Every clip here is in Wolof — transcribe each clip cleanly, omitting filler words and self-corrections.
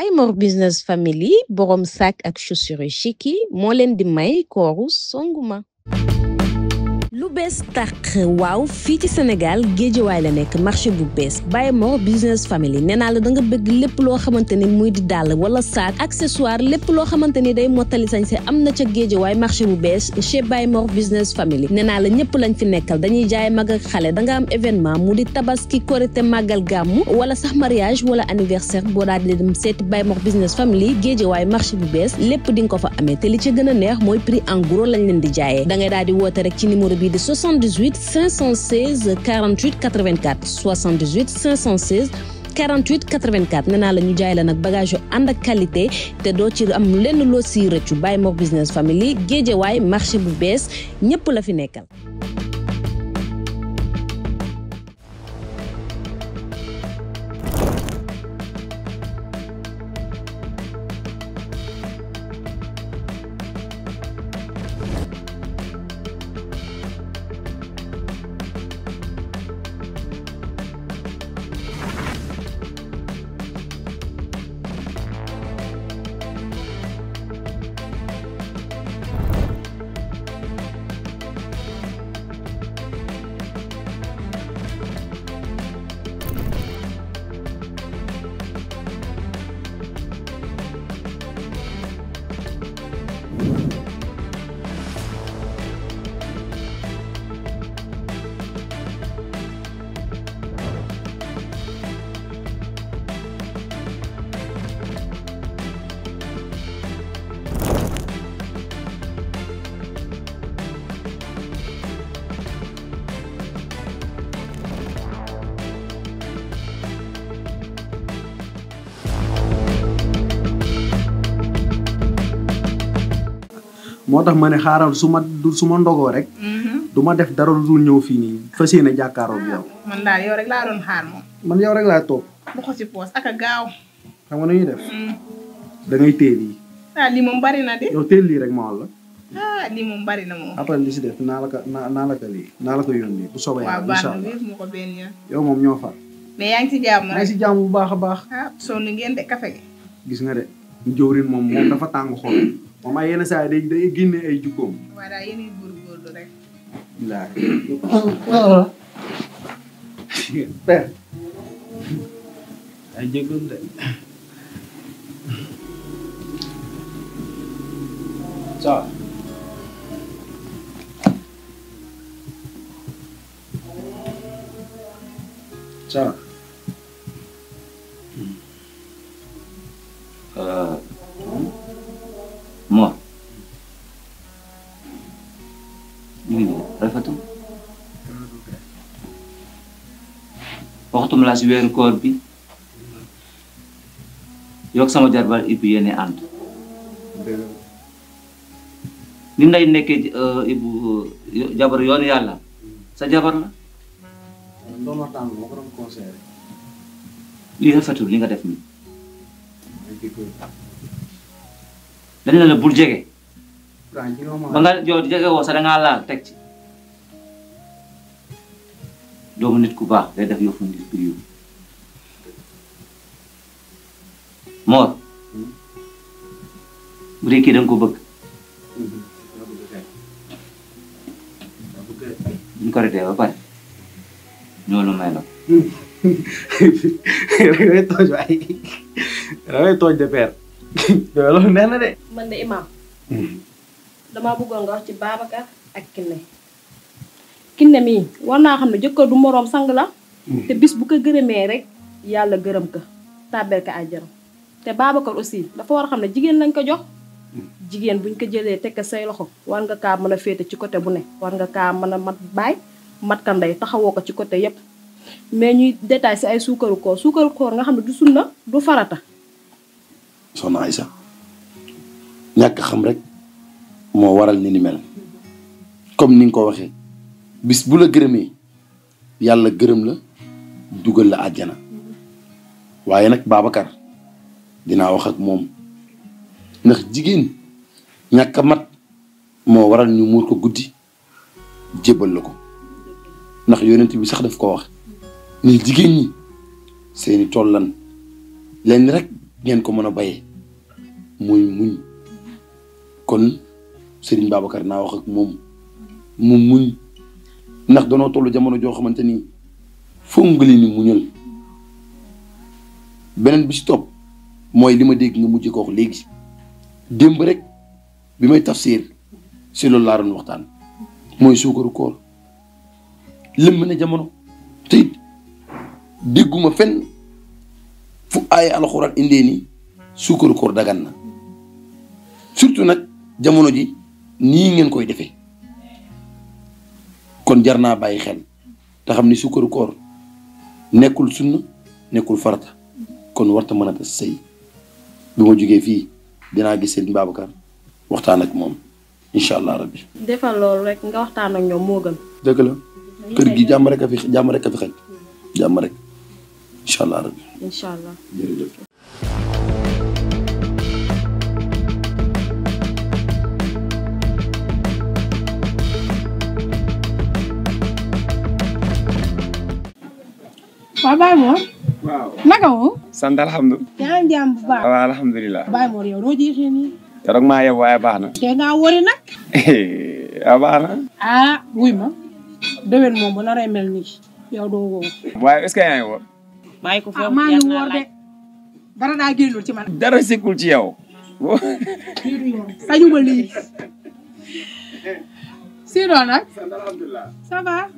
Baye Mor Business Family borom sac ak chaussures chic yi moo leen di may kooru Songuma. lu bees tàq waaw fii ci Sénégal Géejawaay la nekk marché bu bees Baye Mor Business Family nee naa la da nga bëgg lépp loo xamante ni muy di dàll wala sac accessoire lépp loo xamante ni day mottali sañse am na ca Géejawaay marché bu bees chez Baye Mor Business Family nee naa la ñëpp lañ fi nekkal dañuy jaay mag ak xale da nga am événement mu di tabaski korité màggal gàmmu wala sax mariage wala anniversaire boo daal di dem seeti Baye Mor Business Family Géejawaay marché bu bees lépp di nga ko fa amee te li ci gën a neex mooy prix en gros lañ leen di jaayee da ngay daal di woote rek ci numéro de 78 516 48 84 78 516 48 84 nee naa la ñu jaay la nag bagage yu ànd ak qualité te doo ci am lenn loo siy rëccu Baye Mor Business Family Géejawaay marché bu bees ñëpp la fi nekkal. motax mané xaaral suma ndogoo rek duma def dara lu dul ñëw fii nii fas yéene jàkkaaroo ak yow man daal yow rek laa doon xaar moom man yow rek laa toog bu ko ci poos ak a gaaw xam nga ñuy def da ngay téel yi lii moom bari na de yow téel lii rek ma wala lii moom bari na moom après li si def naa la ko yónni bu soobee yàlla inshallah waaw baax na mu ko benn yoon yow moom ñoo far mais yaa ngi ci jàmm rek ci jàmm bu baax a baax sonn ngeen de café gi gis nga de jëwrin moom dafa tàng xol moom ay yenn saa yi day génne ay jukkoom waaw daal yéen góorgóorlu rek père ay jéggul de ça ça Mor lii rafetul waxtum laa si weeru koor bi yokk sama jarbaal Ibu yéene ànd ni nday nekkee Ibu jabar yoonu yàlla sa jabar la doon waxtaan moo ko doon conseillé lii rafetul li nga def nii dañ la bul jege ba nga yow jege woo sax da ngaa laal teg ci doomu nit ku baax day def yëfu nit ku yiw Mor bu dee kii da nga ko bëgg buñ ko retee ba pare ñoo lu may la damay tooj de père loolu neex na de man de imam damaa bëggoon nga wax ci Babacar ak Kiné mii war naa xam ne jëkkër du moroom sang la te bis bu ko gërëmee rek yàlla gërëm ko tàbbel ko àjjana te Babacar aussi dafa war a xam ne jigéen lañ ko jox jigéen buñ ko jëlee teg ko say loxo war nga kaa mën a féete ci côté bu ne war nga kaa mën a mat baay mat ka ndey taxawoo ko ci côté yépp mais ñuy détail si ay suukaru koor nga xam ne du sunna du farata soxna Aïssa ñàkk xam rek moo waral ni mel comme ni nga ko waxee bis bu la gërëmee yàlla gërëm la dugal la àjjana waaye nag Babacar dinaa wax ak moom ndax jigéen ñàkk a mat moo waral ñu muur ko guddi jébbal la ko ndax yonent bi sax daf ko wax ni jigéen ñi seeni tollan leen rek ngeen ko mën a bayee mooy muñ kon Serigne Babacar naa wax ak moom mu muñ ndax danoo toll jamono joo xamante ni foog nga leen ni muñal beneen bi ci topp mooy li ma dégg nga mujj ko wax léegi démb rek bi may tafsir si loolu laa doon waxtaan mooy suukaru koor lëmm ne jamono te it dégguma fenn fu ay alxuraan indee ni suukaru koor dagan na surtout nag jamono ji nii ngeen koy defee kon jar naa bàyyi xel te xam ni suukaru koor nekkul sunna nekkul farata kon warta mën a tas sëy bi ma jógee fii dinaa gis Serigne Babacar waxtaan ak moom incha allah rabbi. defal loolu rek nga waxtaan ak ñoom moo gën. dëgg la kër gi jàmm rek a fi xaj jàmm rek incha allah rabbi. incha allah jërëjëf. waaw Baye Mor. waaw naka woo. sant alhamdulilah. yaa ngi jàmm bu baax. waaw alhamdulilah. Baye Mor yow doo jeexee nii. keroog maa yeb waaye baax na. te ngaa wari nag. waaw baax na. ah wuy ma. déwén moom bu naree mel nii yow doo woo. waaye est-ce que yaa ngi woor. bàyyi ko foofu maa ngi woor de. dara daa génnul ci man. dara sikkul ci yow. lii du yoon sañu ma lii. sinon nag. sant alhamdulilah. ça va.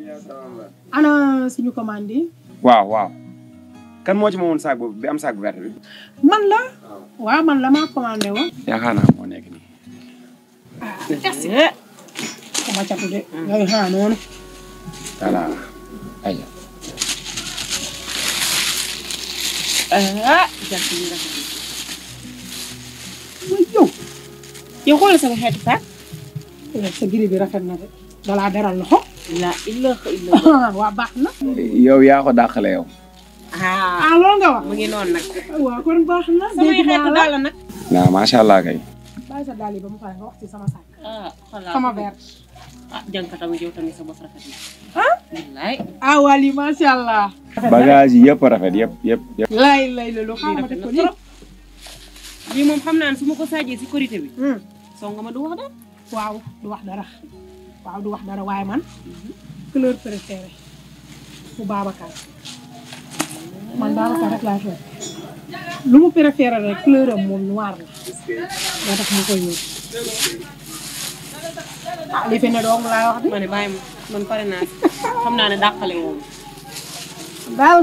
ana suñu commande yi. waaw waaw. kan moo ci moomoon saag boobu bi am saag bu vert bi. man la. waaw man la maa commandé woon. yaakaar naa moo nekk nii. merci. sama catu de. yooyu xanaa noonu. voilà. aywa. jant bi rafet na. mooy yow. yow xoolal sama xeetu saak. sa giri bi rafet na de. dalaa beral loxo. la ilaha illallah. waa baax na. yow yaa ko dàqale yow. ah loolu nga wax. mu ngi noonu nag. waaw kon baax na. samay xeetu daal la nag. waaw macha allah kay. bàyyi sa daal yi ba mu pare nga wax ci sama saak. xalaat sama vert. jànka tamit yow tamit sa bopp rafet na. wallaay. ah wali macha allah. bagage yi yëpp rafet yëpp. lay loolu xam nga def ko nii. lii moom xam naa ne su ma ko saajee si korité bi. soo nga ma du wax dara. waaw du wax dara. waaw du wax dara waaye man. couleur préférée bu Babacar. man Babacar rek laa fekk. lu mu préféré rek couleur am moom noir la. moo tax mu koy yóbbu. ah li fi ne dong laa wax de. ma ne bàyyi ma man pare naa si xam naa ne dàqale woon. daal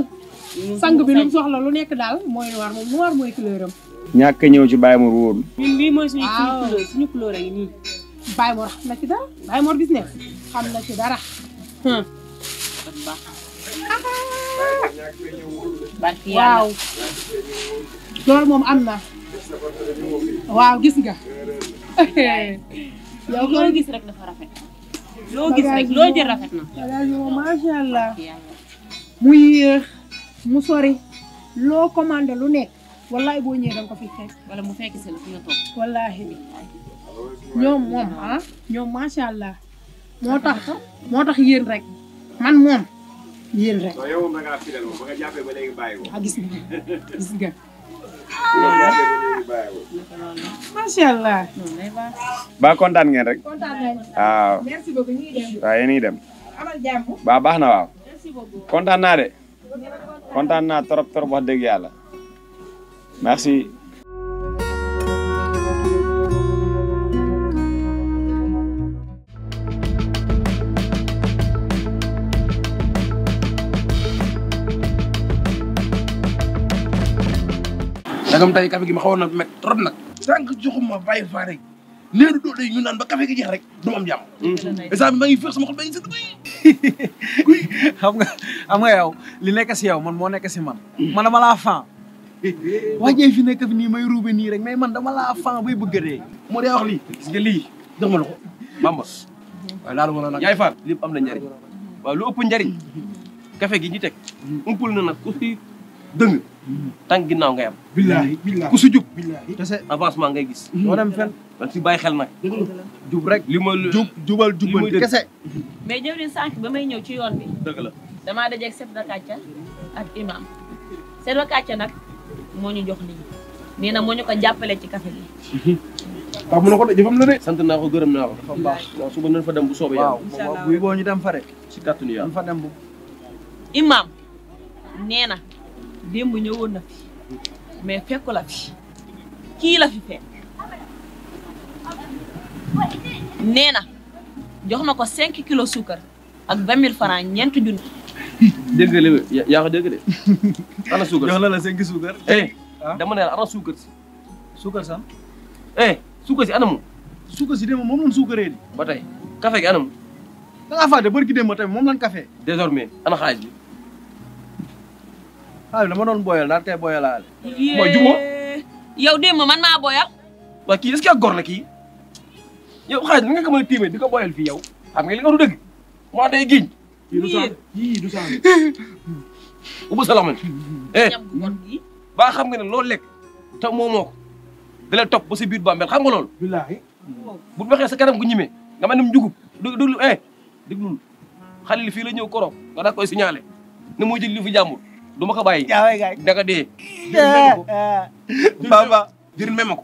sang bi lu mu soxla lu nekk daal mooy noir moom noir mooy couleur am. ñàkk a ñëw ci Baye Mor wóorul. ñun bii mooy waaw suñu couleur a ngi nii. Baye Mor xam na ci dara Baye Mor gis ne xam na ci dara. barki waaw loolu moom am na. waaw gis nga. yow loo gis rek dafa rafet. loo gis rek loo jël rafet na. macha allah. mu yéex mu sori loo commandé lu nekk wallahi boo ñëwee danga ko fi fekk. wala mu fekk si la fi nga toog. wallahi ñoom moom ñoom macha allah moo tax yéen rek man moom yéen rek. yow moom da ngaa fidèle moom ba nga jàppee ba léegi bàyyi ko. gis nga. macha allah. ba kontaan ngeen rek. kontaan nañu. waaw. merci beaucoup ñu ngi dem. waaw yéen a ngi dem. amal jàmm. ba baax na waaw. merci beaucoup. kontaan naa de. kontaan naa trop wax dëgg yàlla. merci. dagam tey café gi ma xawoon na met trop nag sànq joxuma bàyyi faa rek neeru doo day ñu naan ba café gi jeex rek du ma am jàmm instant bi maa ngi féex sama xol ba ngi sëdd guy xam nga yow li nekk si yow man moo nekk si man dama laa fan wajee fi nekk fi nii may ruube nii rek mais man dama laa fan bay bëgg a dee moo dee wax lii gis nga lii jox ma la ko Bamba waaye laalu ma la nag yaay faal lépp am na njariñ waaw lu ëpp njariñ café gi ñu teg umpul na nag ku si dëng tànk ginnaaw ngay am billaahi ku si jub kese avancement ngay gis doo dem fen dan si bàyyi xel nag jub rek li ma jubal jubal kese mais jëwriñ sànq ba may ñëw ci yoon bi dëgg la damaa dajeeg chef de quartier ak imam chef de quartier nag moo ñu jox lii nee na moo ñu ko jàppale ci café gi. waaw mu ne ko de jëfam la de. sant naa ko gërëm naa ko. dafa baax waaw suba nañ fa dem bu soobee yàlla. incha allah buy boo ñu dem fa rek. ci kàttanu yàlla ñu fa dem bu. Imam nee na démb ñëwoon na fi mais fekku la fi kii la fi fekk nee na jox na ko 5 kilos suukar ak 20 000 francs ñeenti junni. dégg nga léegi yaa ko dégg de. ana suukar jox na la 5 suukar. dama ne la ana suukar si. suukar sax. suukar si anamu. suukar si démb moom lañ suukaree di. ba tey café gi anamu. da ngaa fàtte barki démb tamit moom lañ café. désormais ana xaalis bi. xaalis dama doon boyal daal tey boyalaale. mooy jubóo. yow démb man maa boyal. waa kii est-ce que ak gor la kii. yow xaalis bi nga ko mën a tiimee di ko boyal fii yow. xam nga li nga du dëgg. moo day giñ. yii du sang. ubu salaman. ñam gu bon gi. ba xam nga ne loolu lekk te moomoo ko da lay topp ba sa biir bàmmeel xam nga loolu. billaahi. bu waxee sa kanam gu ñimee nga mel ni mu jugub déglu déglul xalil fii la ñëw koroog nga daa koy signalé ne moo jël li fi jàmbur du ma ko bàyyi. jaawee gaay danga dee. baba jëriñ mema ko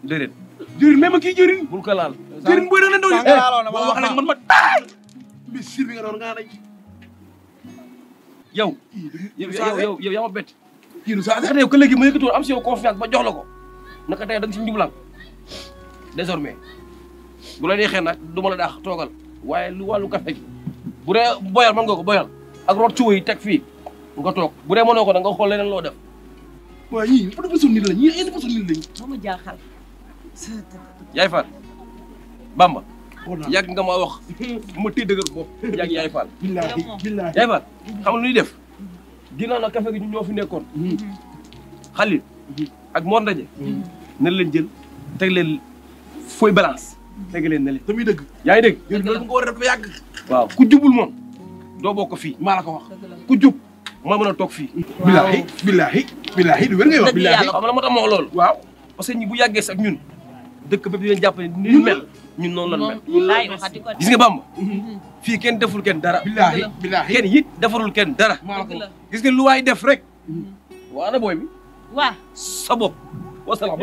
déedéet. jëriñ même kii jëriñ. bul ko laal. jëriñ booy doon ndaw yi. boo wax nag man ma taay. bi sir bi nga doon nga nañ. yow yaa ma bett. kii du saa yow que léegi ma yëkkatoon am si yow confiance ba jox la ko naka tey da nga si njublang désormais bu la neexee nag du ma la daax toogal waaye lu wàllu café gi bu dee boyal mën nga ko boyal ak root cuwa yi teg fii nga toog bu dee mënoo ko da nga xool leneen loo def. waaw ñii fa dafa nit la ñii ay dafa nit lañ. ba mu jaaxal. Yaay Fall Bamba. yàgg nga ma wax bu ma téye dëgër bopp yàgg Yaay Fall. billaahi billaahi. Yaay Fall xam nga lu ñuy def ginnaaw nag café gi ñu ñoo fi nekkoon. Xalil ak Mor Ndaje. na leen jël teg leen fooy balance. teg leen ne leen. te muy dëgg. yaa ngi dégg. yéen loolu nga war a def ba yàgg. waaw ku jubul moom doo bokk fii. maa la ko wax. ku jub moo mën a toog fii. billaahi billaahi billaahi lu wér ngay wax. billaahi xam nga moo tax ma wax loolu. waaw parce que ñi bu yàggee sax ñun dëkk bépp di leen jàpp ne ni mel ñun noonu lan mel. wallaay waxati ko. gis nga Bamba. fii kenn deful kenn dara. billaahi billaahi. kenn it defarul kenn dara. maa la ko wax. gis nga lu waay def rek. waa ana booy bi. waa. sa bopp wasalaam.